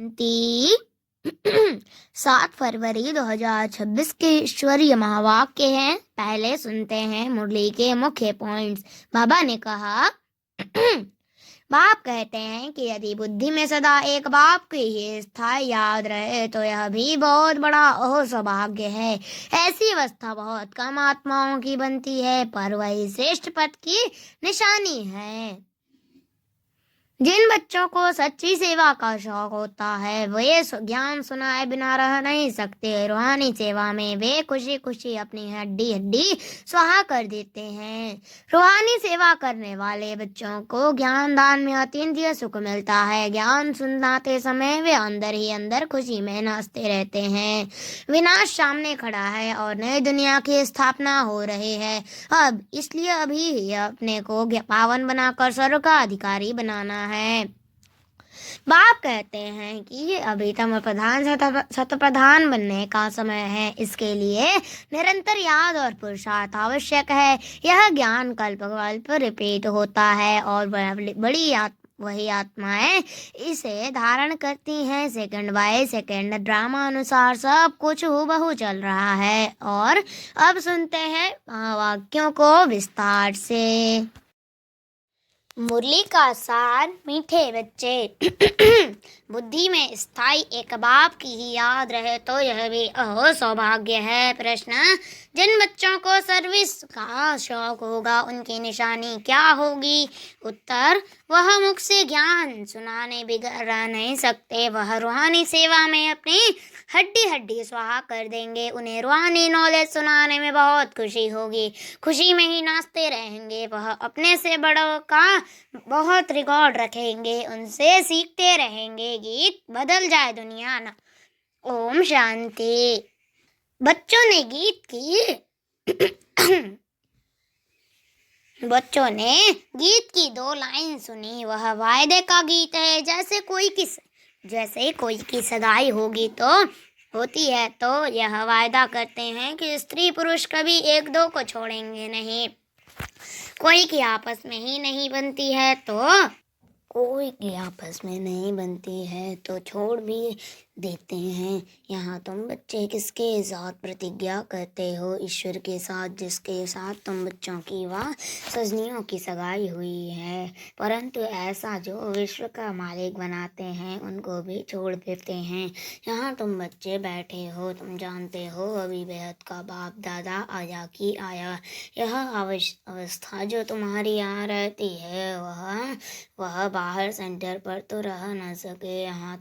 ती 7 फरवरी 2026 के ईश्वरीय महावाक्य हैं। पहले सुनते हैं मुरली के मुख्य पॉइंट्स। बाबा ने कहा बाप कहते हैं कि यदि बुद्धि में सदा एक बाप की ही स्थायी याद रहे तो यह भी बहुत बड़ा सौभाग्य है। ऐसी अवस्था बहुत कम आत्माओं की बनती है, पर वही श्रेष्ठ पद की निशानी है। जिन बच्चों को सच्ची सेवा का शौक होता है वे ज्ञान सुनाए बिना रह नहीं सकते। रूहानी सेवा में वे खुशी खुशी अपनी हड्डी हड्डी स्वाहा कर देते हैं। रूहानी सेवा करने वाले बच्चों को ज्ञान दान में अतीन्द्रिय सुख मिलता है। ज्ञान सुनाते समय वे अंदर ही अंदर खुशी में नाचते रहते हैं। विनाश सामने खड़ा है और नई दुनिया की स्थापना हो रही है। अब इसलिए अभी ही अपने को पावन बनाकर स्वर्ग का अधिकारी बनाना है। बाप कहते हैं कि अभी तम प्रधान सत प्रधान बनने का समय है। इसके लिए निरंतर याद और पुरुषार्थ आवश्यक है। यह ज्ञान कल्प कल्प रिपीट होता है और बड़ी वही आत्माएं इसे धारण करती हैं। सेकंड बाय सेकंड ड्रामा अनुसार सब कुछ हूबहू चल रहा है। और अब सुनते हैं वाक्यों को विस्तार से। मुरली का सार। मीठे बच्चे, बुद्धि में स्थायी एक बाप की ही याद रहे तो यह भी सौभाग्य है। प्रश्न, जिन बच्चों को सर्विस का शौक होगा उनकी निशानी क्या होगी? उत्तर, वह मुख से ज्ञान सुनाने बिगड़ रह नहीं सकते। वह रूहानी सेवा में अपनी हड्डी हड्डी स्वाहा कर देंगे। उन्हें रूहानी नॉलेज सुनाने में बहुत खुशी होगी। खुशी में ही नाचते रहेंगे। वह अपने से बड़ों का बहुत रिकॉर्ड रखेंगे, उनसे सीखते रहेंगे। गीत बदल जाए दुनिया ना। ओम शांति। बच्चों ने गीत की 2 लाइन सुनी। वह वायदे का गीत है। जैसे कोई की सगाई होती है तो यह वायदा करते हैं कि स्त्री पुरुष कभी एक दो को छोड़ेंगे नहीं। कोई की आपस में नहीं बनती है तो छोड़ भी देते हैं। यहाँ तुम बच्चे किसके साथ प्रतिज्ञा करते हो? ईश्वर के साथ, जिसके साथ तुम बच्चों की व सजनियों की सगाई हुई है। परंतु ऐसा जो विश्व का मालिक बनाते हैं उनको भी छोड़ देते हैं। यहाँ तुम बच्चे बैठे हो, तुम जानते हो अभी बेहद का बाप दादा आया की आया। यह अवस्था जो तुम्हारी यहाँ रहती है वह बाहर सेंटर पर तो रह न सके। यहाँ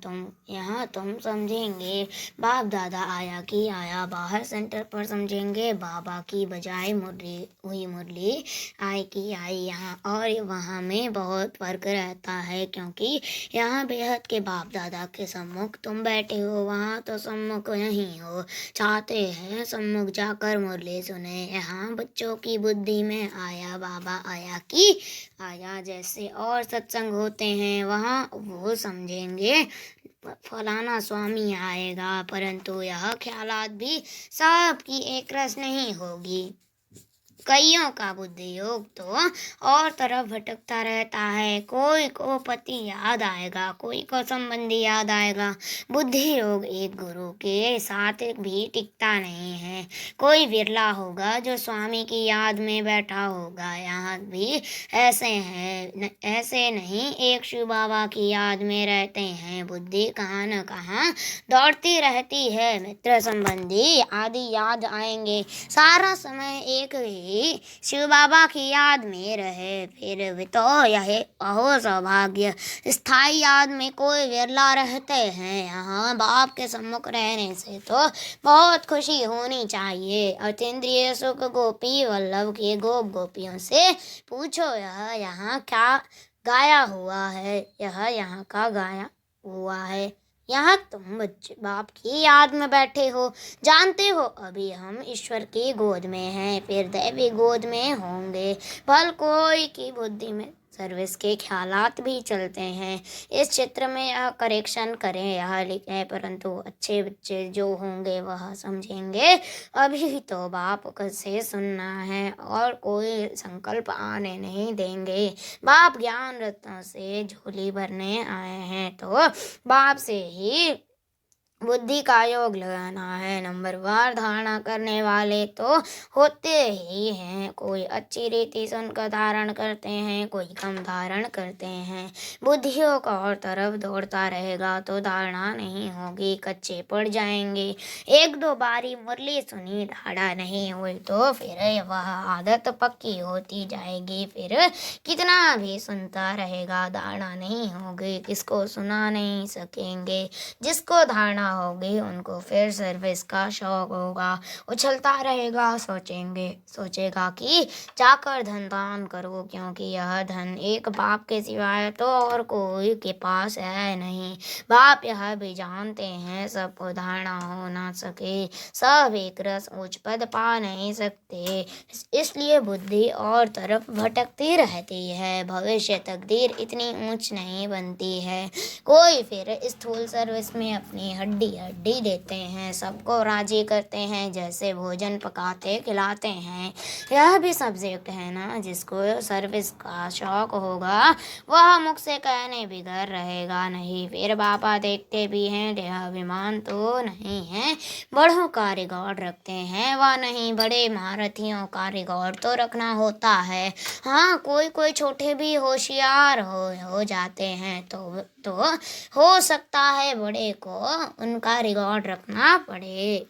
तुम समझेंगे बाप दादा आया की आया, बाहर सेंटर पर समझेंगे बाबा की बजाय मुरली आई की आई। यहाँ और वहाँ में बहुत फर्क रहता है, क्योंकि यहाँ बेहद के बाप दादा के सम्मुख तुम बैठे हो, वहाँ तो सम्मुख नहीं हो। चाहते हैं सम्मुख जाकर मुरली सुने। यहाँ बच्चों की बुद्धि में आया बाबा आया की आया जैसे और सत्संग होते हैं, वहाँ वो समझेंगे फलाना स्वामी आएगा। परंतु यह ख्यालात भी सबकी एक रस नहीं होगी। कईयों का बुद्धि योग तो और तरफ भटकता रहता है। कोई को पति याद आएगा, कोई को संबंधी याद आएगा। बुद्धि योग एक गुरु के साथ भी टिकता नहीं है। कोई विरला होगा जो स्वामी की याद में बैठा होगा। यहाँ भी ऐसे नहीं एक शिव बाबा की याद में रहते हैं। बुद्धि कहाँ न कहाँ दौड़ती रहती है। मित्र संबंधी आदि याद आएंगे। सारा समय एक ही शिव बाबा की याद में रहे, फिर भी तो यह सौभाग्य। स्थायी याद में कोई विरला रहते हैं। यहाँ बाप के सम्मुख रहने से तो बहुत खुशी होनी चाहिए। अतीन्द्रिय सुख गोपी वल्लभ के गोपियों से पूछो यह यहाँ क्या गाया हुआ है। यह यहाँ का गाया हुआ है। यहाँ तुम बच्चे बाप की याद में बैठे हो। जानते हो अभी हम ईश्वर की गोद में हैं, फिर दैवी गोद में होंगे। भल कोई की बुद्धि में सर्विस के ख्यालात भी चलते हैं। इस चित्र में यह करेक्शन करें, यह लिखें, परंतु अच्छे बच्चे जो होंगे वह समझेंगे। अभी तो बाप से सुनना है और कोई संकल्प आने नहीं देंगे। बाप ज्ञान रत्नों से झोली भरने आए हैं तो बाप से ही बुद्धि का योग लगाना है। नंबरवार धारणा करने वाले तो होते ही हैं। कोई अच्छी रीति सुनकर धारण करते हैं, कोई कम धारण करते हैं। बुद्धियों का और तरफ दौड़ता रहेगा तो धारणा नहीं होगी, कच्चे पड़ जाएंगे। एक दो बारी मुरली सुनी, धारणा नहीं हुई तो फिर वह आदत पक्की होती जाएगी। फिर कितना भी सुनता रहेगा, धारणा नहीं होगी, किसको सुना नहीं सकेंगे। जिसको धारणा होगी उनको फिर सर्विस का शौक होगा, उछलता रहेगा, सोचेगा कि जाकर धन दान करो, क्योंकि यह धन एक बाप के सिवाय तो और कोई के पास है नहीं। बाप यह भी जानते हैं सबको धारणा हो ना सके, सब एक रस उच्च पद पा नहीं सकते, इसलिए बुद्धि और तरफ भटकती रहती है। भविष्य तकदीर इतनी ऊंच नहीं बनती है। कोई फिर स्थूल सर्विस में अपनी हड्डी देते हैं, सबको राजी करते हैं, जैसे भोजन पकाते खिलाते हैं। यह भी सब्जेक्ट है ना। जिसको सर्विस का शौक होगा वह मुख से कहने बिगड़ रहेगा नहीं। फिर बापा देखते भी हैं, देहाभिमान तो नहीं है, बड़ों का रिकॉर्ड रखते हैं वह नहीं, बड़े महारथियों का रिकॉर्ड तो रखना होता है। हाँ, कोई छोटे भी होशियार हो जाते हैं तो हो सकता है बड़े को उनका रिकॉर्ड रखना पड़े,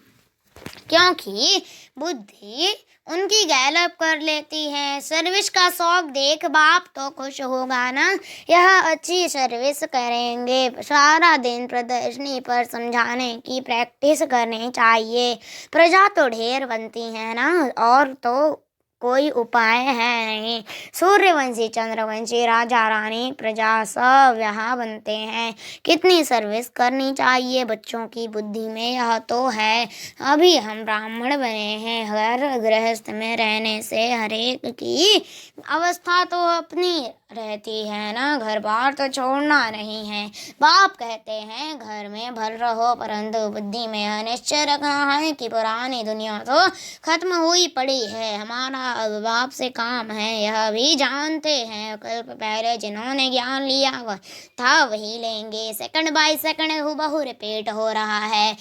क्योंकि बुद्धि उनकी गैलप कर लेती है। सर्विस का शौक देख बाप तो खुश होगा ना। यह अच्छी सर्विस करेंगे, सारा दिन प्रदर्शनी पर समझाने की प्रैक्टिस करनी चाहिए। प्रजा तो ढेर बनती है ना, और तो कोई उपाय है नहीं। सूर्यवंशी चंद्रवंशी राजा रानी प्रजा सब यहाँ बनते हैं। कितनी सर्विस करनी चाहिए बच्चों की बुद्धि में, यह तो है। अभी हम ब्राह्मण बने हैं, हर गृहस्थ में रहने से हरेक की अवस्था तो अपनी रहती है ना, घर बार तो छोड़ना नहीं है। बाप कहते हैं घर में भर रहो, परंतु बुद्धि में यह निश्चय रखना है कि पुरानी दुनिया तो खत्म हुई पड़ी है, हमारा अब बाप से काम है। यह भी जानते हैं कल्प पहले जिन्होंने ज्ञान लिया वह था वही लेंगे। सेकंड बाय सेकंड हुबहू रिपीट हो रहा है।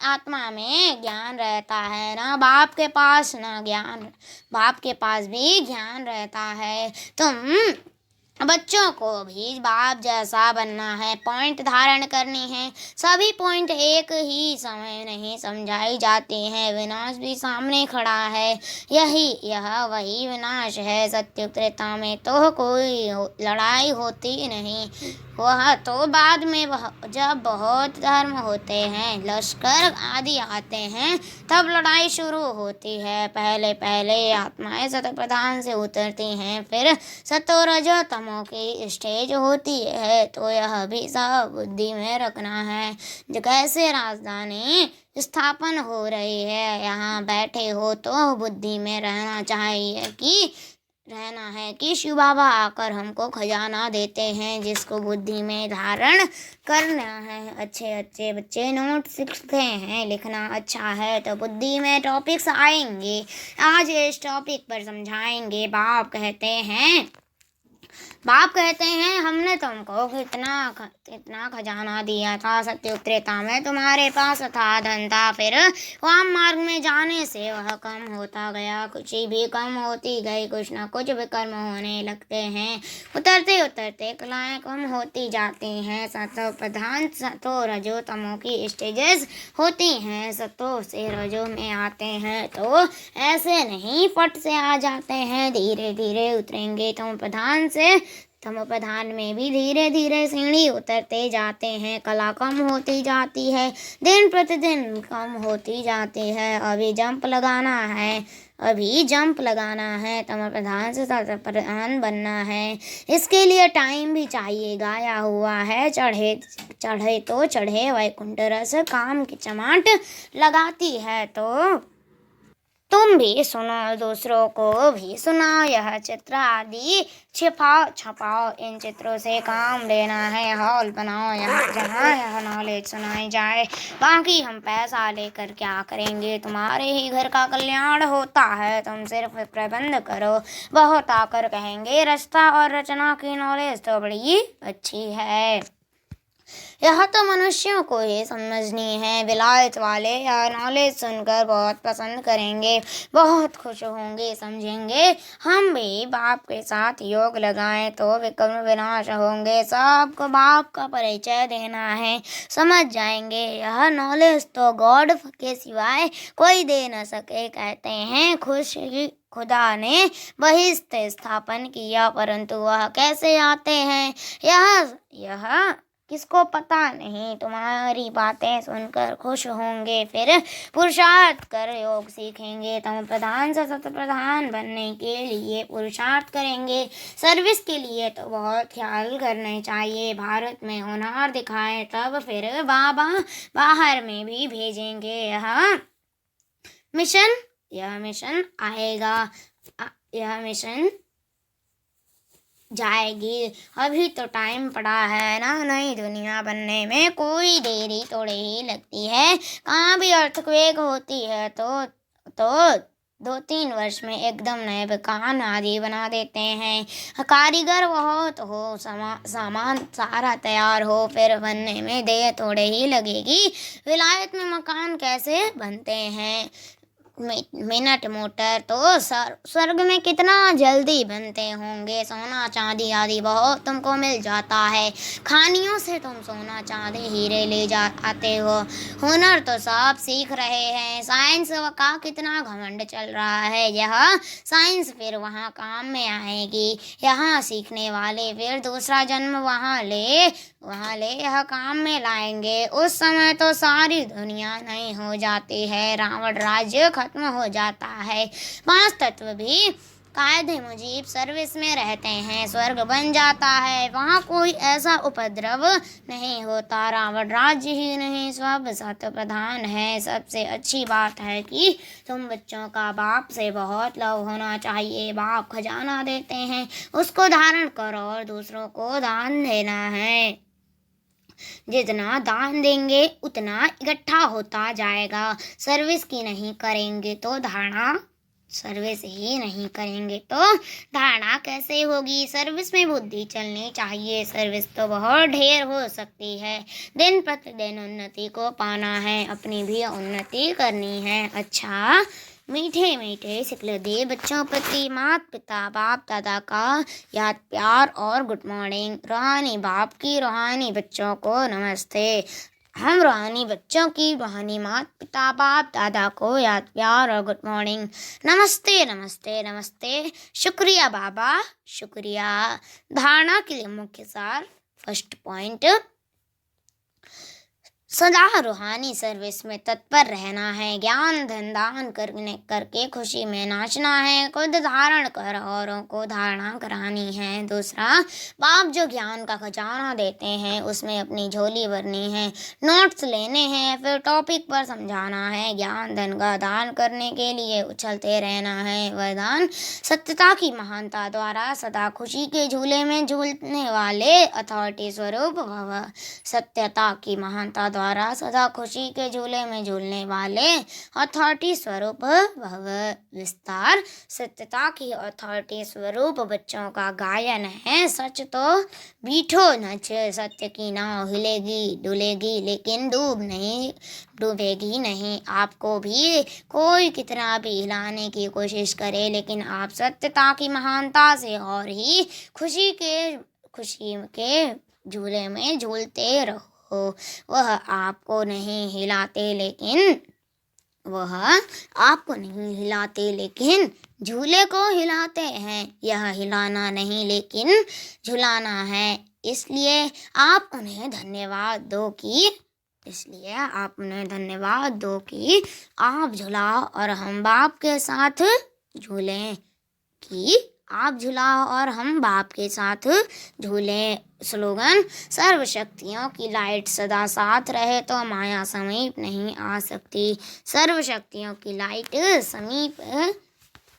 आत्मा में ज्ञान रहता है ना, बाप के पास ना ज्ञान, बाप के पास भी ज्ञान रहता है। तुम बच्चों को भी बाप जैसा बनना है, पॉइंट धारण करनी है। सभी पॉइंट एक ही समय नहीं समझाई जाते हैं। विनाश भी सामने खड़ा है, यह वही विनाश है। सत्य त्रेता में तो कोई लड़ाई होती नहीं, वह तो बाद में जब बहुत धर्म होते हैं, लश्कर आदि आते हैं, तब लड़ाई शुरू होती है। पहले आत्माएं सतो प्रधान से उतरती हैं, फिर सतो रजो तमो की स्टेज होती है। तो यह भी सब बुद्धि में रखना है। कैसे राजधानी स्थापन हो रही है, यहाँ बैठे हो तो बुद्धि में रहना है कि शिव बाबा आकर हमको खजाना देते हैं, जिसको बुद्धि में धारण करना है। अच्छे बच्चे नोट सीखते हैं, लिखना अच्छा है तो बुद्धि में टॉपिक्स आएंगे। आज इस टॉपिक पर समझाएंगे। बाप कहते हैं हमने तुमको कितना खजाना दिया था, सत्युग त्रेता में तुम्हारे पास था धन था, फिर वाम मार्ग में जाने से वह कम होता गया, खुशी भी कम होती गई, कुछ न कुछ विकर्म होने लगते हैं। उतरते कलाएं कम होती जाती हैं। सतो प्रधान सतो रजो तमो की स्टेजेस होती हैं। सतो से रजो में आते हैं तो ऐसे नहीं फट से आ जाते हैं, धीरे धीरे उतरेंगे। तमो प्रधान में भी धीरे धीरे सीढ़ी उतरते जाते हैं। कला कम होती जाती है, दिन प्रतिदिन कम होती जाती है। अभी जंप लगाना है, तमो प्रधान से सतो प्रधान बनना है। इसके लिए टाइम भी चाहिए। गाया हुआ है चढ़े तो चढ़े वैकुंठ रस, काम की चमाट लगाती है तो तुम भी सुनो, दूसरों को भी सुनाओ। यह चित्र आदि छिपाओ छपाओ, इन चित्रों से काम लेना है। हॉल बनाओ जहाँ यह नॉलेज सुनाई जाए। बाकी हम पैसा लेकर क्या करेंगे, तुम्हारे ही घर का कल्याण होता है। तुम सिर्फ प्रबंध करो, बहुत आकर कहेंगे रचना और रचना की नॉलेज तो बड़ी अच्छी है। यह तो मनुष्यों को ही समझनी है। विलायत वाले यह नॉलेज सुनकर बहुत पसंद करेंगे, बहुत खुश होंगे, समझेंगे हम भी बाप के साथ योग लगाएं तो विक्रम विनाश होंगे। सबको बाप का परिचय देना है, समझ जाएंगे। यह नॉलेज तो गॉड के सिवाय कोई दे न सके। कहते हैं खुदा ने बहिष्ठ स्थापन किया, परंतु वह कैसे आते हैं यह किसको पता नहीं। तुम्हारी बातें सुनकर खुश होंगे, फिर पुरुषार्थ कर योग सीखेंगे। तुम प्रधान से शत प्रधान बनने के लिए पुरुषार्थ करेंगे। सर्विस के लिए तो बहुत ख्याल करने चाहिए। भारत में होनहार दिखाए, तब फिर बाबा बाहर में भी भेजेंगे। यह मिशन आएगा, यह मिशन जाएगी। अभी तो टाइम पड़ा है ना, नई दुनिया बनने में कोई देरी थोड़ी ही लगती है। कहाँ भी अर्थक्वेक होती है तो 2-3 वर्ष में एकदम नए मकान आदि बना देते हैं। कारीगर बहुत हो, सामान सारा तैयार हो, फिर बनने में देर थोड़े ही लगेगी। विलायत में मकान कैसे बनते हैं, मिनट मोटर तो स्वर्ग में कितना जल्दी बनते होंगे। सोना चांदी आदि बहुत तुमको मिल जाता है। खानियों से तुम सोना चांदी हीरे ले जा आते हो। हुनर तो सब सीख रहे हैं। साइंस का कितना घमंड चल रहा है, यह साइंस फिर वहाँ काम में आएगी। यहाँ सीखने वाले फिर दूसरा जन्म वहाँ ले यह काम में लाएंगे। उस समय तो सारी दुनिया नई हो जाती है, रावण राज्य खत्म हो जाता है। 5 तत्व भी कायदे मुजीब सर्विस में रहते हैं, स्वर्ग बन जाता है। वहाँ कोई ऐसा उपद्रव नहीं होता। रावण राज्य ही नहीं, सब सत प्रधान है। सबसे अच्छी बात है कि तुम बच्चों का बाप से बहुत लव होना चाहिए। बाप खजाना देते हैं, उसको धारण करो और दूसरों को दान देना है। जितना दान देंगे उतना इकट्ठा होता जाएगा। सर्विस ही नहीं करेंगे तो धारणा कैसे होगी। सर्विस में बुद्धि चलनी चाहिए। सर्विस तो बहुत ढेर हो सकती है। दिन प्रतिदिन उन्नति को पाना है, अपनी भी उन्नति करनी है। अच्छा, मीठे मीठे सिखल दे बच्चों प्रति माता पिता बाप दादा का याद प्यार और गुड मॉर्निंग। रूहानी बाप की रूहानी बच्चों को नमस्ते। हम रूहानी बच्चों की रूहानी माता पिता बाप दादा को याद प्यार और गुड मॉर्निंग। नमस्ते नमस्ते नमस्ते। शुक्रिया बाबा, शुक्रिया। धारणा के लिए मुख्य सार। फर्स्ट पॉइंट, सदा रूहानी सर्विस में तत्पर रहना है। ज्ञान धन दान करके खुशी में नाचना है। खुद धारण कर औरों को धारणा करानी है। दूसरा, बाप जो ज्ञान का खजाना देते हैं उसमें अपनी झोली भरनी है। नोट्स लेने हैं, फिर टॉपिक पर समझाना है। ज्ञान धन का दान करने के लिए उछलते रहना है। वरदान, सत्यता की महानता द्वारा सदा खुशी के झूले में झूलने वाले अथॉरिटी स्वरूप भव। सत्यता की महानता द्वारा सदा खुशी के झूले में झूलने वाले अथॉरिटी स्वरूप भव। विस्तार, सत्यता की अथॉरिटी स्वरूप बच्चों का गायन है। सच तो बीठो नच, सत्य की नाव हिलेगी डुलेगी लेकिन डूबेगी नहीं। आपको भी कोई कितना भी हिलाने की कोशिश करे, लेकिन आप सत्यता की महानता से और ही खुशी के झूले में झूलते रहो। वह आपको नहीं हिलाते लेकिन झूले को हिलाते हैं। यह हिलाना नहीं लेकिन झुलाना है। इसलिए आप उन्हें धन्यवाद दो कि आप झुलाओ और हम बाप के साथ झूलें कि आप झुलाओ और हम बाप के साथ झूलें। स्लोगन, सर्वशक्तियों की लाइट सदा साथ रहे तो माया समीप नहीं आ सकती। सर्वशक्तियों की लाइट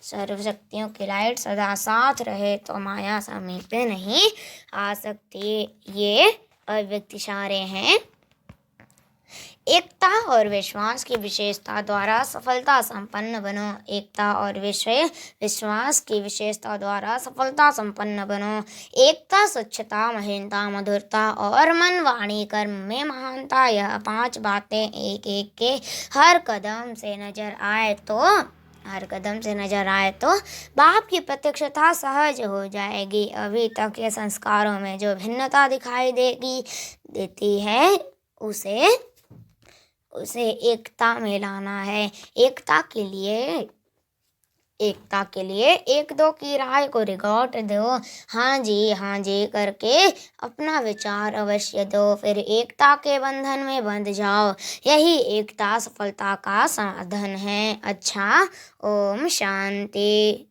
सर्वशक्तियों की लाइट सदा साथ रहे तो माया समीप नहीं आ सकती। ये अव्यक्त इशारे हैं। एकता और विश्वास की विशेषता द्वारा सफलता संपन्न बनो। एकता और विश्वास की विशेषता द्वारा सफलता संपन्न बनो। एकता, स्वच्छता, महीनता, मधुरता और मन, वाणी, कर्म में महानता, यह 5 बातें एक एक के हर कदम से नजर आए तो बाप की प्रत्यक्षता सहज हो जाएगी। अभी तक के संस्कारों में जो भिन्नता दिखाई देती है उसे एकता में लाना है। एकता के लिए 1-2 की राय को रिकॉर्ड दो। हाँ जी करके अपना विचार अवश्य दो, फिर एकता के बंधन में बंध जाओ। यही एकता सफलता का साधन है। अच्छा, ओम शांति।